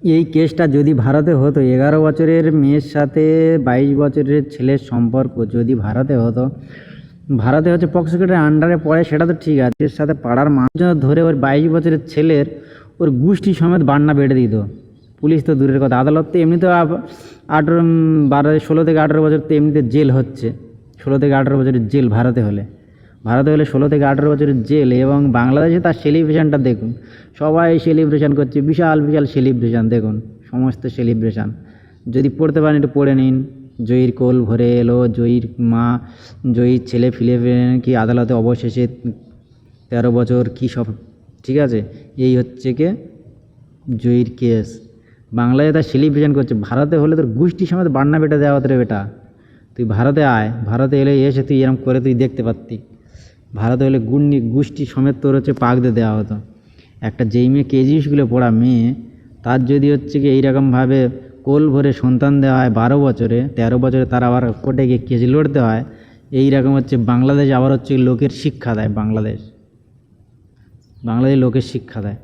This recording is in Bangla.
এই কেসটা যদি ভারতে হতো, 11 বছরের মেয়ের সাথে 22 বছরের ছেলের সম্পর্ক যদি ভারতে হতো, ভারতে হচ্ছে প্রসিকিউটরের আন্ডারে পড়ে, সেটা তো ঠিক আছে, এর সাথে পাড়ার মানুষজন ধরে ওর 22 বছরের ছেলের ওর গোষ্ঠী সমেত বান্না বেড়ে দিত। পুলিশ তো দূরের কথা, আদালত তো এমনি তো 16 থেকে 18 বছর তো এমনিতে জেল হচ্ছে। 16 থেকে 18 বছরের জেল ভারতে হলে 16 থেকে 18 বছরের জেল। এবং বাংলাদেশে তার সেলিব্রেশনটা দেখুন, সবাই সেলিব্রেশন করছে, বিশাল বিশাল সেলিব্রেশন দেখুন, সমস্ত সেলিব্রেশন। যদি পড়তে পারেন একটু পড়ে নিন। জয়ীর কোল ভরে এলো, জয়ীর মা, জয়ীর ছেলে ফিরে কি আদালতে অবশেষে 13 বছর কী সব, ঠিক আছে। এই হচ্ছে কে জয়ীর কেস। বাংলায় তার সেলিব্রেশন করছে, ভারতে হলে তোর গোষ্ঠী সমেত বান্না বেটা দেওয়া হতো রে বেটা। তুই ভারতে আয়, ভারতে এলে এসে তুই এরকম করে তুই দেখতে পারতি। ভারতে হলে গোষ্ঠী সমেত তোর হচ্ছে পাকতে দেওয়া হতো। একটা যেই মেয়ে কেজি স্কুলে পড়া মেয়ে, তার যদি হচ্ছে কি এইরকমভাবে কোল ভরে সন্তান দেওয়া হয় 12 বছরে, 13 বছরে তার আবার কোর্টে গিয়ে কেস লড়তে হয়, এইরকম হচ্ছে বাংলাদেশ আবার হচ্ছে লোকের শিক্ষা দেয়। বাংলাদেশ লোকের শিক্ষা দেয়।